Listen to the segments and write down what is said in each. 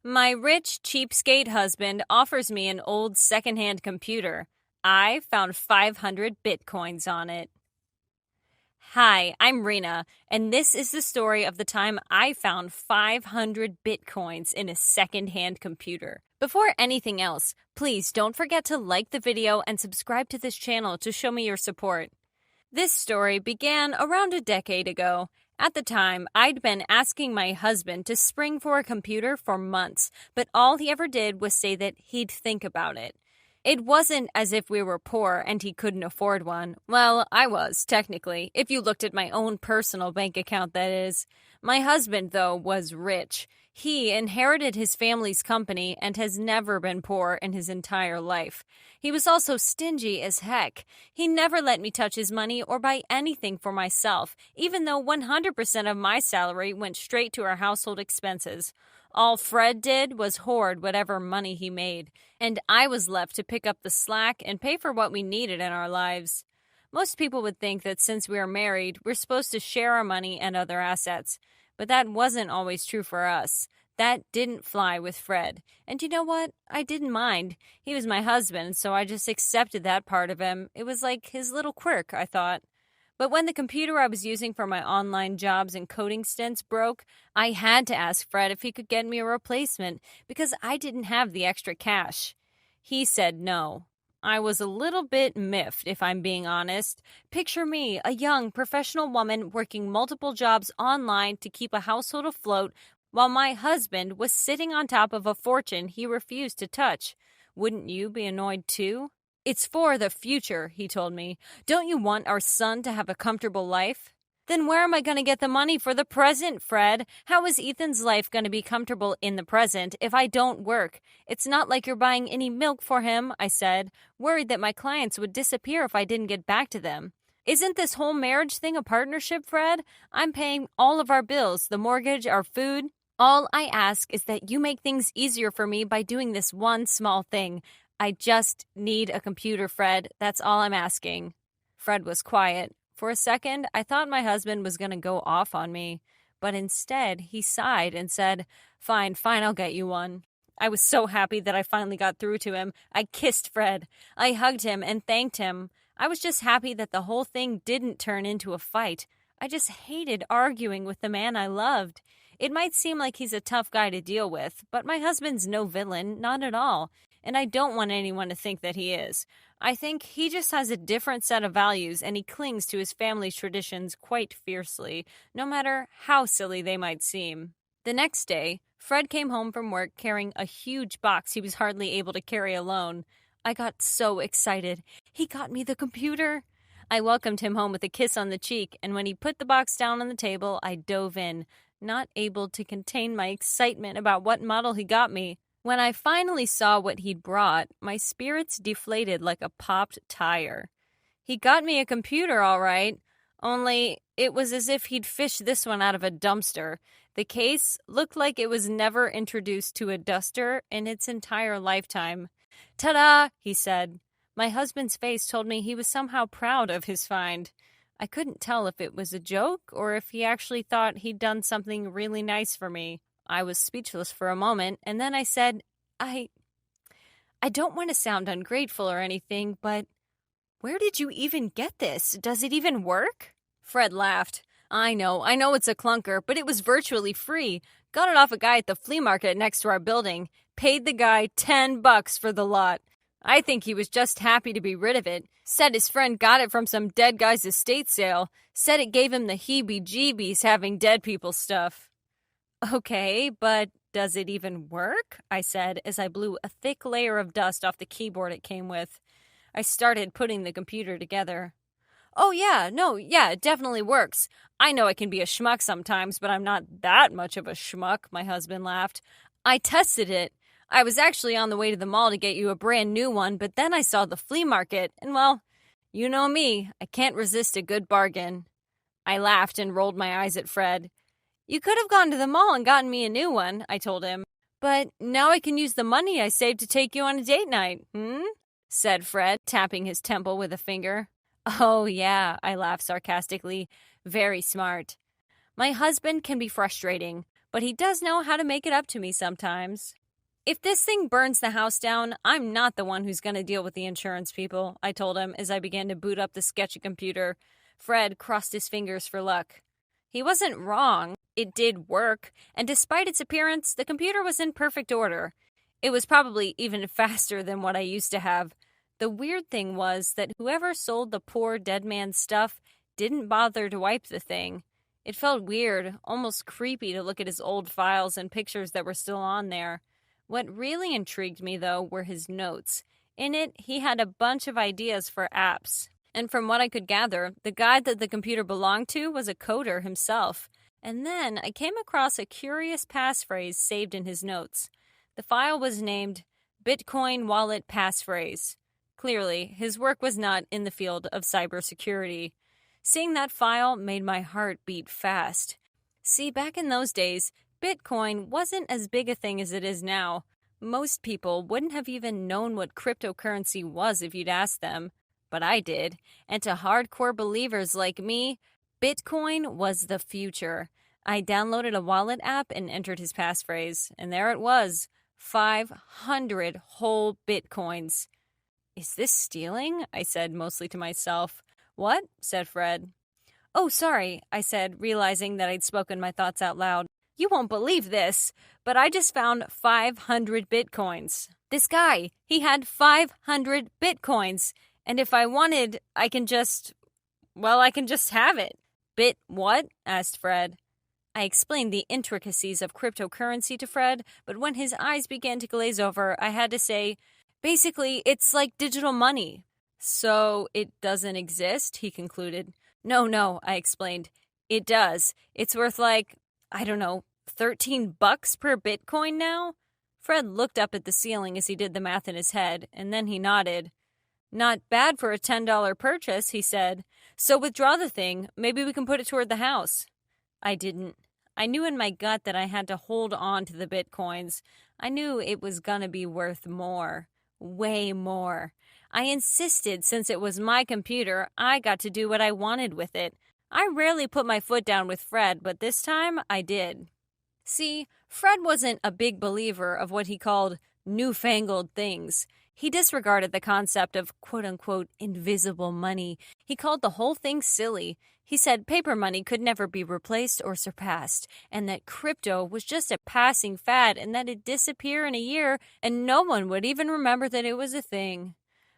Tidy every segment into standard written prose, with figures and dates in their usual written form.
My rich, cheapskate husband offers me an old secondhand computer. I found 500 bitcoins on it. Hi, I'm Rena, and this is the story of the time I found 500 bitcoins in a secondhand computer. Before anything else, please don't forget to like the video and subscribe to this channel to show me your support. This story began around a decade ago. At the time, I'd been asking my husband to spring for a computer for months, but all he ever did was say that he'd think about it. It wasn't as if we were poor and he couldn't afford one. Well, I was, technically, if you looked at my own personal bank account, that is. My husband, though, was rich. He inherited his family's company and has never been poor in his entire life. He was also stingy as heck. He never let me touch his money or buy anything for myself, even though 100% of my salary went straight to our household expenses. All Fred did was hoard whatever money he made, and I was left to pick up the slack and pay for what we needed in our lives. Most people would think that since we are married, we're supposed to share our money and other assets. But that wasn't always true for us. That didn't fly with Fred. And you know what? I didn't mind. He was my husband, so I just accepted that part of him. It was like his little quirk, I thought. But when the computer I was using for my online jobs and coding stints broke, I had to ask Fred if he could get me a replacement because I didn't have the extra cash. He said no. I was a little bit miffed, if I'm being honest. Picture me, a young professional woman working multiple jobs online to keep a household afloat while my husband was sitting on top of a fortune he refused to touch. Wouldn't you be annoyed too? It's for the future, he told me. Don't you want our son to have a comfortable life? Then where am I going to get the money for the present, Fred? How is Ethan's life going to be comfortable in the present if I don't work? It's not like you're buying any milk for him, I said, worried that my clients would disappear if I didn't get back to them. Isn't this whole marriage thing a partnership, Fred? I'm paying all of our bills, the mortgage, our food. All I ask is that you make things easier for me by doing this one small thing. I just need a computer, Fred. That's all I'm asking. Fred was quiet. For a second, I thought my husband was going to go off on me, but instead he sighed and said, Fine, I'll get you one. I was so happy that I finally got through to him. I kissed Fred. I hugged him and thanked him. I was just happy that the whole thing didn't turn into a fight. I just hated arguing with the man I loved. It might seem like he's a tough guy to deal with, but my husband's no villain, not at all. And I don't want anyone to think that he is. I think he just has a different set of values and he clings to his family's traditions quite fiercely, no matter how silly they might seem. The next day, Fred came home from work carrying a huge box he was hardly able to carry alone. I got so excited. He got me the computer. I welcomed him home with a kiss on the cheek, and when he put the box down on the table, I dove in, not able to contain my excitement about what model he got me. When I finally saw what he'd brought, my spirits deflated like a popped tire. He got me a computer, all right, only it was as if he'd fished this one out of a dumpster. The case looked like it was never introduced to a duster in its entire lifetime. Ta-da, he said. My husband's face told me he was somehow proud of his find. I couldn't tell if it was a joke or if he actually thought he'd done something really nice for me. I was speechless for a moment, and then I said, I don't want to sound ungrateful or anything, but where did you even get this? Does it even work? Fred laughed. I know it's a clunker, but it was virtually free. Got it off a guy at the flea market next to our building. Paid the guy $10 for the lot. I think he was just happy to be rid of it. Said his friend got it from some dead guy's estate sale. Said it gave him the heebie-jeebies having dead people stuff. Okay, but does it even work? I said as I blew a thick layer of dust off the keyboard it came with. I started putting the computer together. Oh yeah, it definitely works. I know I can be a schmuck sometimes, but I'm not that much of a schmuck, my husband laughed. I tested it. I was actually on the way to the mall to get you a brand new one, but then I saw the flea market, and well, you know me, I can't resist a good bargain. I laughed and rolled my eyes at Fred. You could have gone to the mall and gotten me a new one, I told him. But now I can use the money I saved to take you on a date night, said Fred, tapping his temple with a finger. Oh, yeah, I laughed sarcastically. Very smart. My husband can be frustrating, but he does know how to make it up to me sometimes. If this thing burns the house down, I'm not the one who's going to deal with the insurance people, I told him as I began to boot up the sketchy computer. Fred crossed his fingers for luck. He wasn't wrong. It did work, and despite its appearance, the computer was in perfect order. It was probably even faster than what I used to have. The weird thing was that whoever sold the poor dead man's stuff didn't bother to wipe the thing. It felt weird, almost creepy to look at his old files and pictures that were still on there. What really intrigued me, though, were his notes. In it, he had a bunch of ideas for apps. And from what I could gather, the guy that the computer belonged to was a coder himself. And then I came across a curious passphrase saved in his notes. The file was named Bitcoin Wallet Passphrase. Clearly, his work was not in the field of cybersecurity. Seeing that file made my heart beat fast. See, back in those days, Bitcoin wasn't as big a thing as it is now. Most people wouldn't have even known what cryptocurrency was if you'd asked them. But I did. And to hardcore believers like me, Bitcoin was the future. I downloaded a wallet app and entered his passphrase. And there it was. 500 whole Bitcoins. Is this stealing? I said, mostly to myself. What? Said Fred. Oh, sorry, I said, realizing that I'd spoken my thoughts out loud. You won't believe this, but I just found 500 Bitcoins. This guy, he had 500 Bitcoins. And if I wanted, I can just have it. Bit what? Asked Fred. I explained the intricacies of cryptocurrency to Fred, but when his eyes began to glaze over, I had to say, basically, it's like digital money. So it doesn't exist, he concluded. No, I explained. It does. It's worth like, I don't know, $13 per Bitcoin now? Fred looked up at the ceiling as he did the math in his head, and then he nodded. Not bad for a $10 purchase, he said. So withdraw the thing. Maybe we can put it toward the house. I didn't. I knew in my gut that I had to hold on to the Bitcoins. I knew it was gonna be worth more. Way more. I insisted since it was my computer, I got to do what I wanted with it. I rarely put my foot down with Fred, but this time I did. See, Fred wasn't a big believer of what he called newfangled things. He disregarded the concept of quote-unquote invisible money. He called the whole thing silly. He said paper money could never be replaced or surpassed, and that crypto was just a passing fad and that it'd disappear in a year and no one would even remember that it was a thing.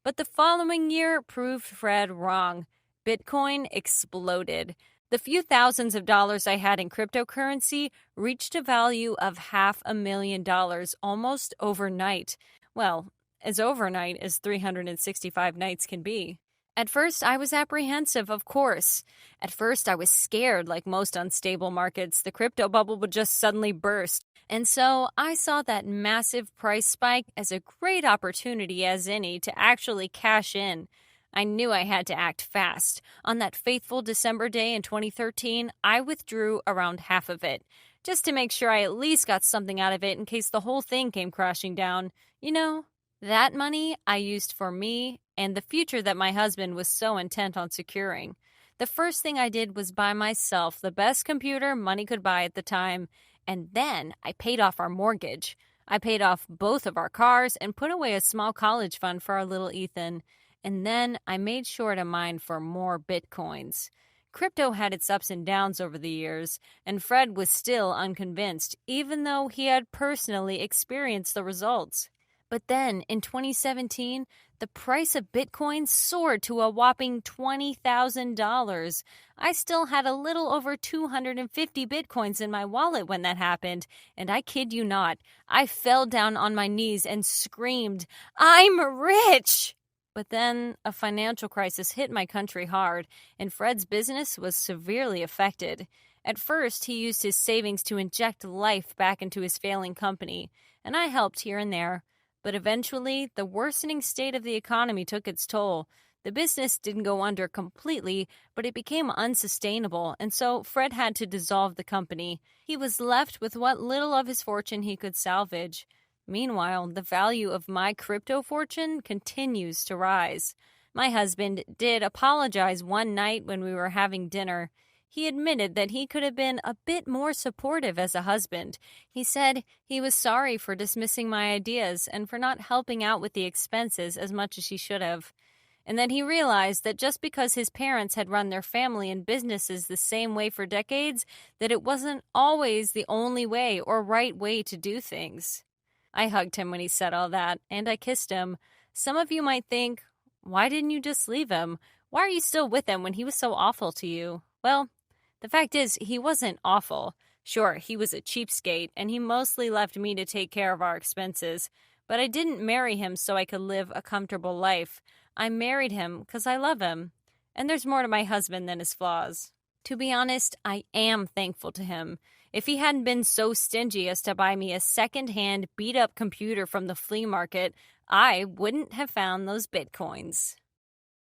But the following year proved Fred wrong. Bitcoin exploded. The few thousands of dollars I had in cryptocurrency reached a value of $500,000 almost overnight. Well, as overnight as 365 nights can be. At first, I was apprehensive, of course. At first, I was scared, like most unstable markets, the crypto bubble would just suddenly burst. And so I saw that massive price spike as a great opportunity as any to actually cash in. I knew I had to act fast. On that fateful December day in 2013, I withdrew around half of it, just to make sure I at least got something out of it in case the whole thing came crashing down. You know, that money I used for me and the future that my husband was so intent on securing. The first thing I did was buy myself the best computer money could buy at the time, and then I paid off our mortgage. I paid off both of our cars and put away a small college fund for our little Ethan. And then I made sure to mine for more Bitcoins. Crypto had its ups and downs over the years, and Fred was still unconvinced, even though he had personally experienced the results. But then, in 2017, the price of Bitcoin soared to a whopping $20,000. I still had a little over 250 Bitcoins in my wallet when that happened, and I kid you not, I fell down on my knees and screamed, "I'm rich!" But then a financial crisis hit my country hard, and Fred's business was severely affected. At first, he used his savings to inject life back into his failing company, and I helped here and there. But eventually, the worsening state of the economy took its toll. The business didn't go under completely, but it became unsustainable, and so Fred had to dissolve the company. He was left with what little of his fortune he could salvage. Meanwhile, the value of my crypto fortune continues to rise. My husband did apologize one night when we were having dinner. He admitted that he could have been a bit more supportive as a husband. He said he was sorry for dismissing my ideas and for not helping out with the expenses as much as he should have. And then he realized that just because his parents had run their family and businesses the same way for decades, that it wasn't always the only way or right way to do things. I hugged him when he said all that, and I kissed him. Some of you might think, why didn't you just leave him? Why are you still with him when he was so awful to you? Well, the fact is, he wasn't awful. Sure, he was a cheapskate, and he mostly left me to take care of our expenses. But I didn't marry him so I could live a comfortable life. I married him because I love him. And there's more to my husband than his flaws. To be honest, I am thankful to him. If he hadn't been so stingy as to buy me a second-hand, beat-up computer from the flea market, I wouldn't have found those Bitcoins.